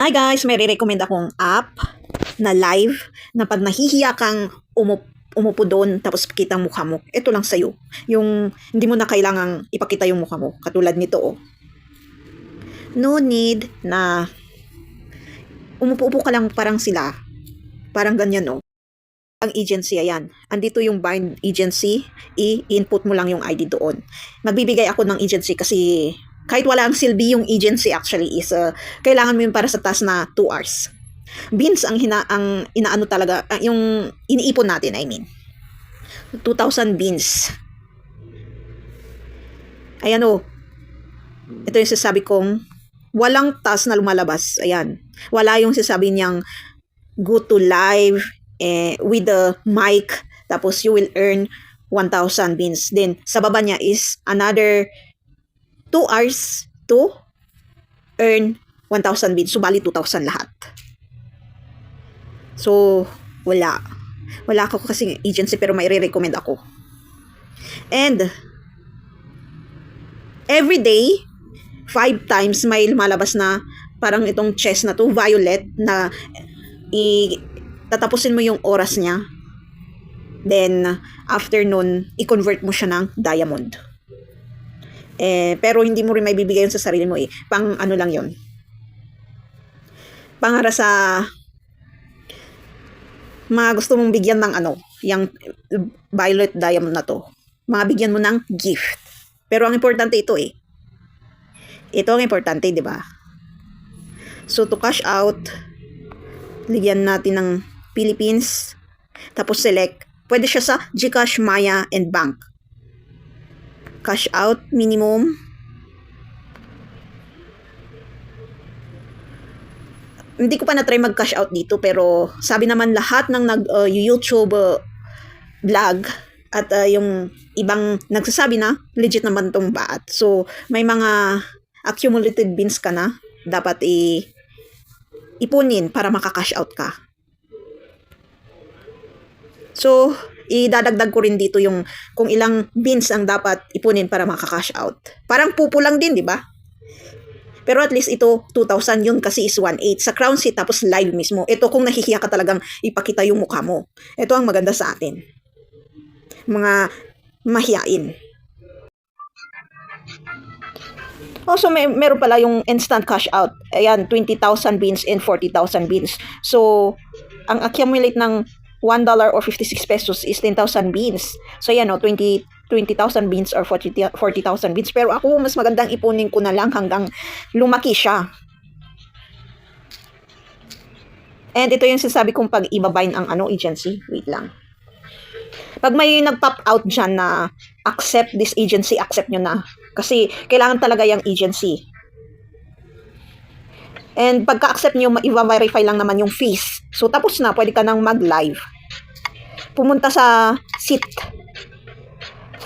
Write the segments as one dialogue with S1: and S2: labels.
S1: Hi guys, may re-recommend akong app na live na pag nahihiya kang umupo doon tapos kita ang mukha mo. Ito lang sa'yo. Yung hindi mo na kailangang ipakita yung mukha mo. Katulad nito oh. No need na umupo-upo ka lang parang sila. Parang ganyan oh. Ang agency, ayan. Andito yung bind agency. I-input mo lang yung ID doon. Magbibigay ako ng agency kasi kahit wala ang silbi yung agency actually is kailangan mo yun para sa task na 2 hours. Beans ang inaano talaga, yung iniipon natin, I mean. 2,000 beans. Ayan o. Ito yung sasabi kong walang task na lumalabas. Ayan. Wala yung sasabi niyang go to live with the mic. Tapos you will earn 1,000 beans. Then sa baba niya is another 2 hours to earn 1,000 beans. So, bali 2,000 lahat. So, wala. Wala ako kasi agency pero may re-recommend ako. And, every day, 5 times may lumalabas na parang itong chest na to, violet, na tatapusin mo yung oras niya. Then, after nun, i-convert mo siya ng diamond. Pero hindi mo rin may bibigay yun sa sarili mo eh. Pang ano lang yun. Pangara sa mga gusto mong bigyan ng ano, yung violet diamond na to. Mga bigyan mo ng gift. Pero ang importante ito eh. Ito ang importante, di ba? So to cash out, ligyan natin ng Philippines. Tapos select. Pwede siya sa GCash, Maya, and Bank. Cash out minimum. Hindi ko pa na-try mag-cash out dito pero sabi naman lahat ng YouTube vlog at yung ibang nagsasabi na legit naman tong baat. So may mga accumulated beans ka na dapat ipunin para maka-cash out ka. So idadagdag ko rin dito yung kung ilang beans ang dapat ipunin para maka-cash out. Parang pupo lang din, di ba? Pero at least ito, 2,000 yun kasi is 1.8. Sa Crown Seat, tapos live mismo. Ito kung nahihiya ka talagang ipakita yung mukha mo. Ito ang maganda sa atin. Mga mahiyain. Also, meron pala yung instant cash out. Ayan, 20,000 beans and 40,000 beans. So, ang accumulate ng $1 or 56 pesos is 10,000 beans. So yan o, 20,000 beans or 40,000 beans. Pero ako, mas magandang ipunin ko na lang hanggang lumaki siya. And ito yung sinasabi kong pag ibabind ang agency. Wait lang. Pag may nag-pop out dyan na accept this agency, accept nyo na. Kasi kailangan talaga yung agency. And pagka-accept nyo, i-verify lang naman yung fees. So, tapos na, pwede ka nang mag-live. Pumunta sa seat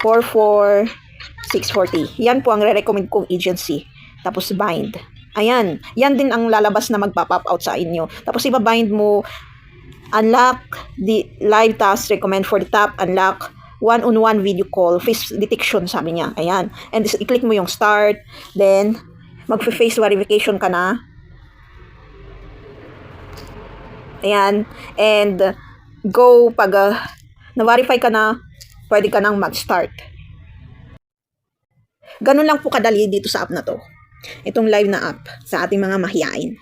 S1: 44640. Yan po ang re-recommend kong agency. Tapos bind. Ayan. Yan din ang lalabas na magpa-pop out sa inyo. Tapos iba-bind mo, unlock the live task, recommend for the top, unlock one-on-one video call, face detection, sabi niya. Ayan. And i-click mo yung start. Then, mag-face verification ka na. Ayan. And go pag na-verify ka na, pwede ka nang mag-start. Ganun lang po kadali dito sa app na to. Itong live na app sa ating mga mahiyain.